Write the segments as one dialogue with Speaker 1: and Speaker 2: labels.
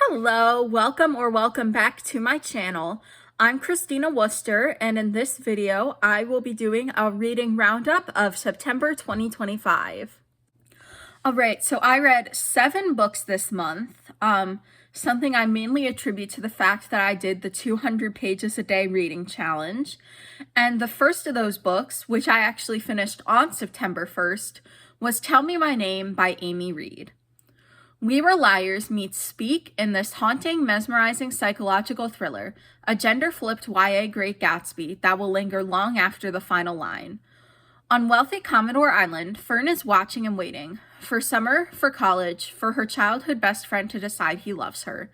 Speaker 1: Hello, welcome back to my channel. I'm Christina Worcester, and in this video, I will be doing a reading roundup of September 2025. All right, so I read 7 books this month, something I mainly attribute to the fact that I did the 200 pages a day reading challenge. And the first of those books, which I actually finished on September 1st, was Tell Me My Name by Amy Reed. We Were Liars meets Speak in this haunting, mesmerizing psychological thriller, a gender-flipped YA Great Gatsby that will linger long after the final line. On wealthy Commodore Island, Fern is watching and waiting, for summer, for college, for her childhood best friend to decide he loves her.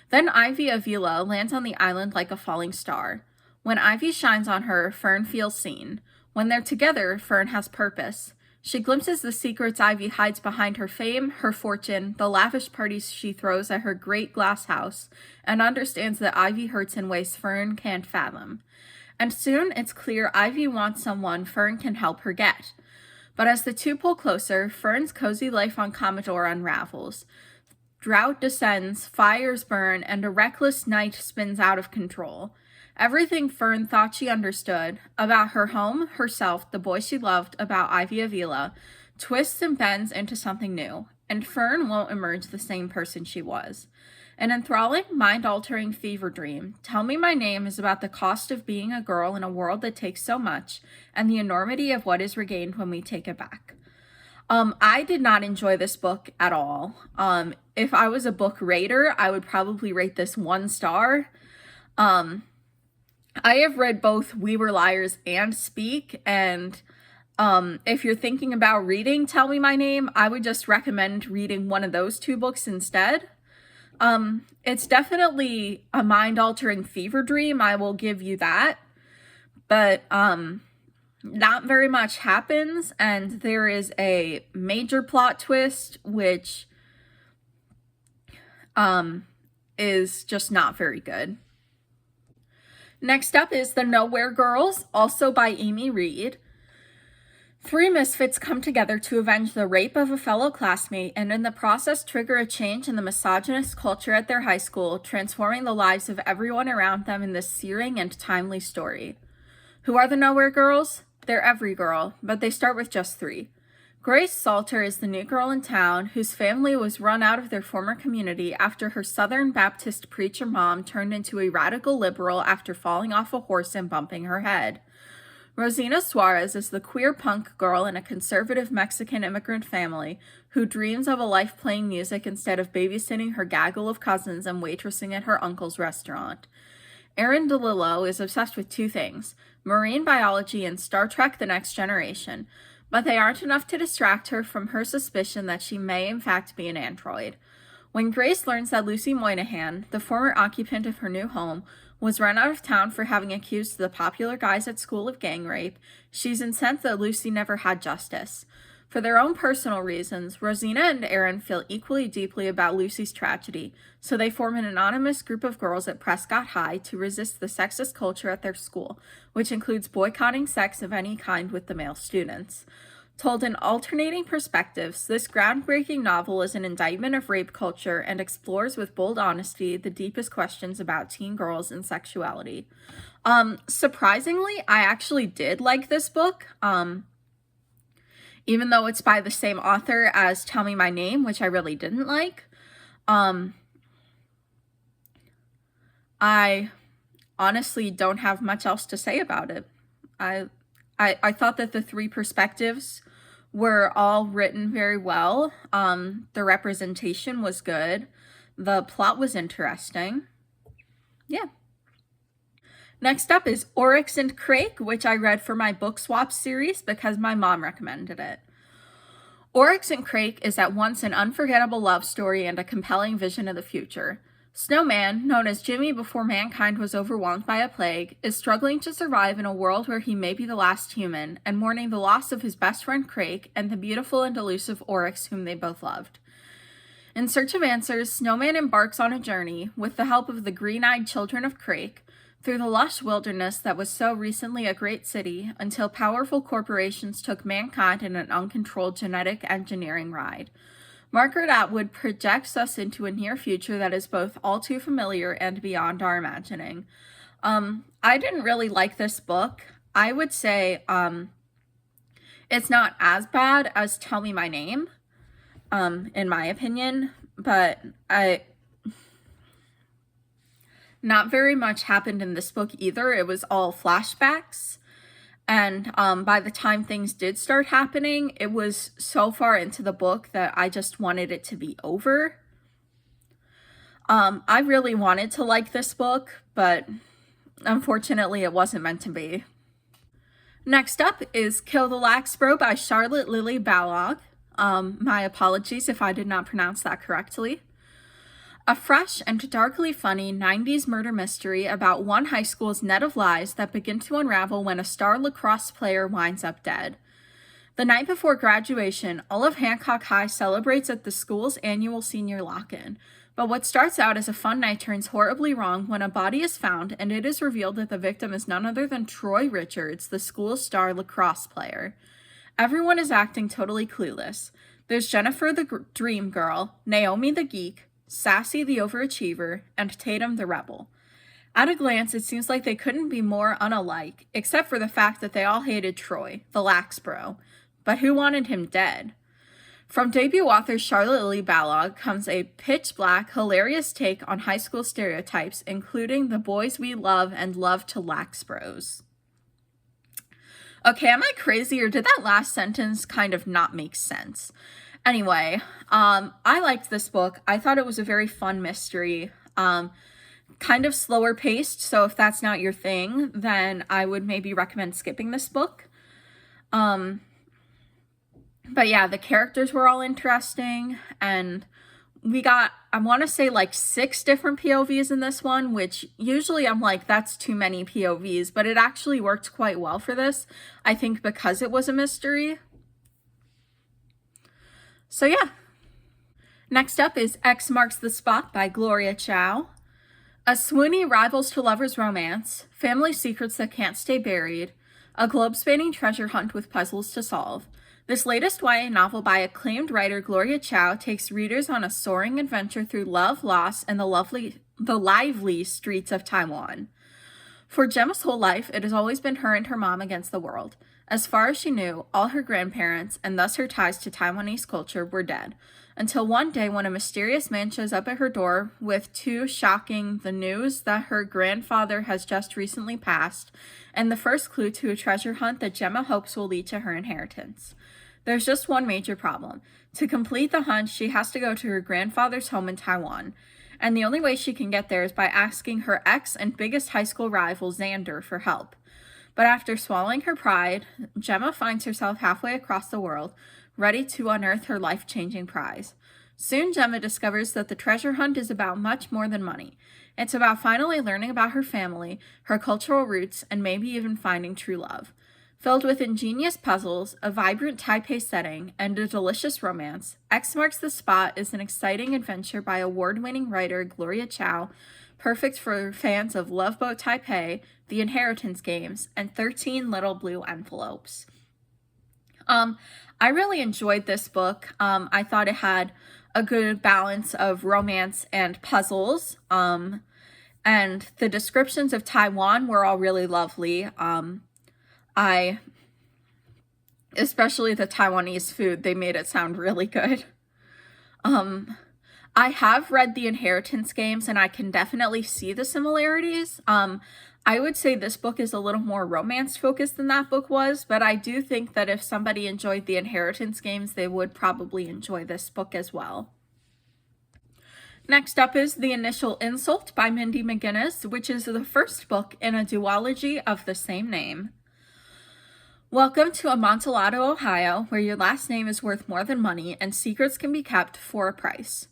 Speaker 1: Then Ivy Avila lands on the island like a falling star. When Ivy shines on her, Fern feels seen. When they're together, Fern has purpose. She glimpses the secrets Ivy hides behind her fame, her fortune, the lavish parties she throws at her great glass house, and understands that Ivy hurts in ways Fern can't fathom. And soon it's clear Ivy wants someone Fern can help her get. But as the two pull closer, Fern's cozy life on Commodore unravels. Drought descends, fires burn, and a reckless night spins out of control. Everything Fern thought she understood about her home, herself, the boy she loved, about Ivy Avila, twists and bends into something new, and Fern won't emerge the same person she was. An enthralling, mind-altering fever dream, Tell Me My Name is about the cost of being a girl in a world that takes so much, and the enormity of what is regained when we take it back. I did not enjoy this book at all. If I was a book rater, I would probably rate this 1 star. I have read both We Were Liars and Speak, and if you're thinking about reading Tell Me My Name, I would just recommend reading one of those 2 books instead. It's definitely a mind-altering fever dream, I will give you that, but not very much happens, and there is a major plot twist, which is just not very good. Next up is The Nowhere Girls, also by Amy Reed. 3 misfits come together to avenge the rape of a fellow classmate and in the process trigger a change in the misogynist culture at their high school, transforming the lives of everyone around them in this searing and timely story. Who are the Nowhere Girls? They're every girl, but they start with just 3. Grace Salter is the new girl in town whose family was run out of their former community after her Southern Baptist preacher mom turned into a radical liberal after falling off a horse and bumping her head. Rosina Suarez is the queer punk girl in a conservative Mexican immigrant family who dreams of a life playing music instead of babysitting her gaggle of cousins and waitressing at her uncle's restaurant. Erin DeLillo is obsessed with 2 things, marine biology and Star Trek The Next Generation, but they aren't enough to distract her from her suspicion that she may in fact be an android. When Grace learns that Lucy Moynihan, the former occupant of her new home, was run out of town for having accused the popular guys at school of gang rape, she's incensed that Lucy never had justice. For their own personal reasons, Rosina and Erin feel equally deeply about Lucy's tragedy, so they form an anonymous group of girls at Prescott High to resist the sexist culture at their school, which includes boycotting sex of any kind with the male students. Told in alternating perspectives, this groundbreaking novel is an indictment of rape culture and explores with bold honesty the deepest questions about teen girls and sexuality. Surprisingly, I actually did like this book. Even though it's by the same author as Tell Me My Name, which I really didn't like. I honestly don't have much else to say about it. I thought that the 3 perspectives were all written very well. The representation was good. The plot was interesting. Yeah. Next up is Oryx and Crake, which I read for my book swap series because my mom recommended it. Oryx and Crake is at once an unforgettable love story and a compelling vision of the future. Snowman, known as Jimmy before mankind was overwhelmed by a plague, is struggling to survive in a world where he may be the last human, and mourning the loss of his best friend Crake and the beautiful and elusive Oryx whom they both loved. In search of answers, Snowman embarks on a journey, with the help of the green-eyed children of Crake, through the lush wilderness that was so recently a great city, until powerful corporations took mankind in an uncontrolled genetic engineering ride. Margaret Atwood projects us into a near future that is both all too familiar and beyond our imagining. I didn't really like this book. I would say it's not as bad as Tell Me My Name, in my opinion, but not very much happened in this book either. It was all flashbacks. And by the time things did start happening, it was so far into the book that I just wanted it to be over. I really wanted to like this book, but unfortunately it wasn't meant to be. Next up is Kill the Laxbro by Charlotte Lily Balogh. My apologies if I did not pronounce that correctly. A fresh and darkly funny 90s murder mystery about one high school's net of lies that begin to unravel when a star lacrosse player winds up dead. The night before graduation, all of Hancock High celebrates at the school's annual senior lock-in. But what starts out as a fun night turns horribly wrong when a body is found and it is revealed that the victim is none other than Troy Richards, the school's star lacrosse player. Everyone is acting totally clueless. There's Jennifer the dream girl, Naomi the geek, Sassy the overachiever, and Tatum the rebel. At a glance, it seems like they couldn't be more unalike, except for the fact that they all hated Troy, the Laxbro. But who wanted him dead? From debut author Charlotte Lily Balogh comes a pitch-black, hilarious take on high school stereotypes, including the boys we love and love to Laxbros. Okay, am I crazy, or did that last sentence kind of not make sense? Anyway, I liked this book. I thought it was a very fun mystery, kind of slower paced, so if that's not your thing, then I would maybe recommend skipping this book. But yeah, the characters were all interesting, and we got, I want to say, like 6 different POVs in this one, which usually I'm like, that's too many POVs, but it actually worked quite well for this, I think because it was a mystery. So yeah. Next up is X Marks the Spot by Gloria Chow. A swoony rivals to lovers romance, family secrets that can't stay buried, a globe-spanning treasure hunt with puzzles to solve. This latest YA novel by acclaimed writer Gloria Chow takes readers on a soaring adventure through love, loss, and the lively streets of Taiwan. For Gemma's whole life, it has always been her and her mom against the world. As far as she knew, all her grandparents, and thus her ties to Taiwanese culture, were dead. Until one day when a mysterious man shows up at her door with the news that her grandfather has just recently passed, and the first clue to a treasure hunt that Gemma hopes will lead to her inheritance. There's just one major problem. To complete the hunt, she has to go to her grandfather's home in Taiwan. And the only way she can get there is by asking her ex and biggest high school rival, Xander, for help. But after swallowing her pride, Gemma finds herself halfway across the world, ready to unearth her life-changing prize. Soon, Gemma discovers that the treasure hunt is about much more than money. It's about finally learning about her family, her cultural roots, and maybe even finding true love. Filled with ingenious puzzles, a vibrant Taipei setting, and a delicious romance, X Marks the Spot is an exciting adventure by award-winning writer Gloria Chow, perfect for fans of Love Boat Taipei, The Inheritance Games, and 13 Little Blue Envelopes. I really enjoyed this book. I thought it had a good balance of romance and puzzles, and the descriptions of Taiwan were all really lovely. Especially the Taiwanese food, they made it sound really good. I have read The Inheritance Games, and I can definitely see the similarities. I would say this book is a little more romance-focused than that book was, but I do think that if somebody enjoyed The Inheritance Games, they would probably enjoy this book as well. Next up is The Initial Insult by Mindy McGinnis, which is the first book in a duology of the same name. Welcome to Amontillado, Ohio, where your last name is worth more than money and secrets can be kept for a price.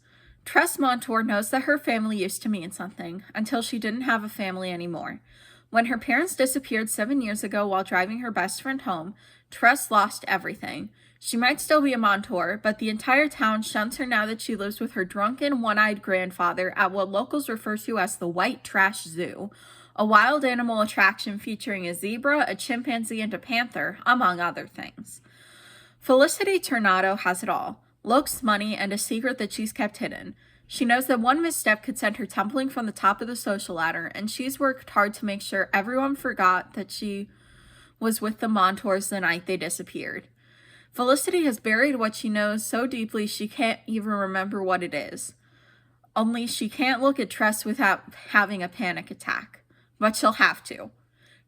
Speaker 1: Tress Montour knows that her family used to mean something, until she didn't have a family anymore. When her parents disappeared 7 years ago while driving her best friend home, Tress lost everything. She might still be a Montour, but the entire town shuns her now that she lives with her drunken, one-eyed grandfather at what locals refer to as the White Trash Zoo, a wild animal attraction featuring a zebra, a chimpanzee, and a panther, among other things. Felicity Tornado has it all. looks, money, and a secret that she's kept hidden. She knows that one misstep could send her tumbling from the top of the social ladder, and she's worked hard to make sure everyone forgot that she was with the Montours the night they disappeared. Felicity has buried what she knows so deeply she can't even remember what it is. Only she can't look at Tress without having a panic attack. But she'll have to.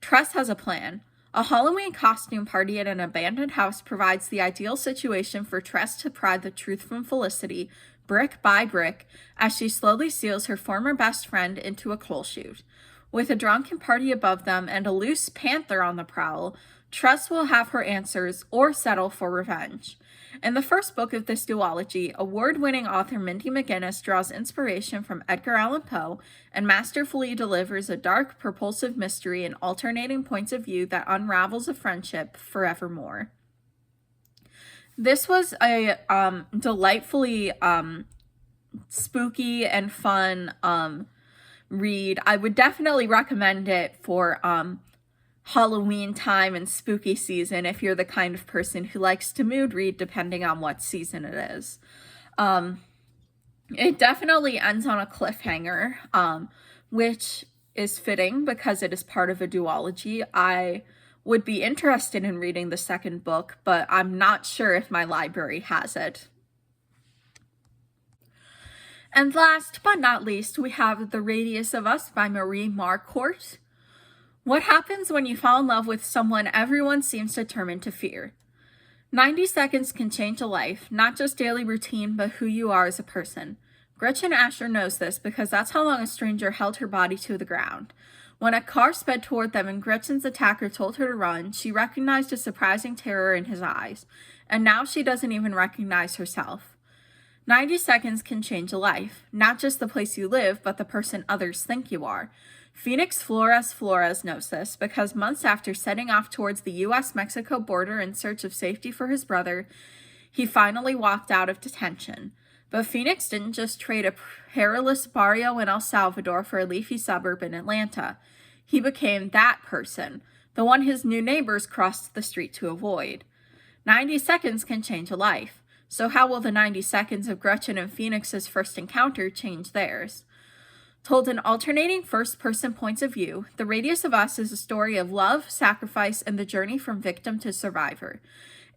Speaker 1: Tress has a plan. A Halloween costume party at an abandoned house provides the ideal situation for Tress to pry the truth from Felicity, brick by brick, as she slowly seals her former best friend into a coal chute. With a drunken party above them and a loose panther on the prowl, Tress will have her answers or settle for revenge. In the first book of this duology, award-winning author Mindy McGinnis draws inspiration from Edgar Allan Poe and masterfully delivers a dark, propulsive mystery and alternating points of view that unravels a friendship forevermore. This was a delightfully spooky and fun read. I would definitely recommend it for Halloween time and spooky season if you're the kind of person who likes to mood read depending on what season it is. It definitely ends on a cliffhanger, which is fitting because it is part of a duology. I would be interested in reading the second book, but I'm not sure if my library has it. And last but not least, we have The Radius of Us by Marie Marquardt. What happens when you fall in love with someone everyone seems determined to fear? 90 seconds can change a life, not just daily routine, but who you are as a person. Gretchen Asher knows this because that's how long a stranger held her body to the ground. When a car sped toward them and Gretchen's attacker told her to run, she recognized a surprising terror in his eyes, and now she doesn't even recognize herself. 90 seconds can change a life, not just the place you live, but the person others think you are. Phoenix Flores knows this because months after setting off towards the U.S.-Mexico border in search of safety for his brother, he finally walked out of detention. But Phoenix didn't just trade a perilous barrio in El Salvador for a leafy suburb in Atlanta. He became that person, the one his new neighbors crossed the street to avoid. 90 seconds can change a life. So how will the 90 seconds of Gretchen and Phoenix's first encounter change theirs? Told in alternating first-person points of view, The Radius of Us is a story of love, sacrifice, and the journey from victim to survivor.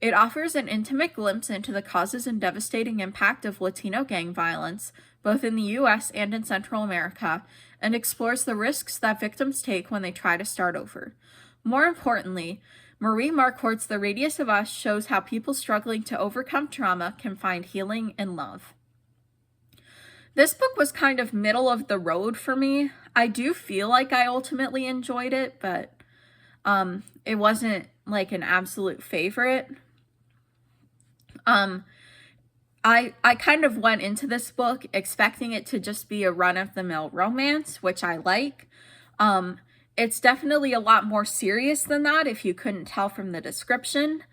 Speaker 1: It offers an intimate glimpse into the causes and devastating impact of Latino gang violence, both in the U.S. and in Central America, and explores the risks that victims take when they try to start over. More importantly, Marie Marquardt's The Radius of Us shows how people struggling to overcome trauma can find healing in love. This book was kind of middle of the road for me. I do feel like I ultimately enjoyed it, but it wasn't like an absolute favorite. I kind of went into this book expecting it to just be a run-of-the-mill romance, which I like. It's definitely a lot more serious than that, if you couldn't tell from the description.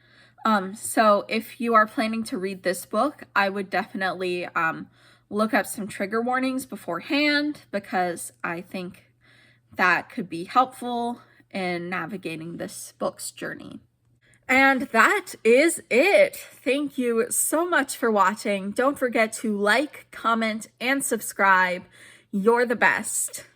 Speaker 1: So if you are planning to read this book, I would definitely look up some trigger warnings beforehand, because I think that could be helpful in navigating this book's journey. And that is it. Thank you so much for watching. Don't forget to like, comment, and subscribe. You're the best.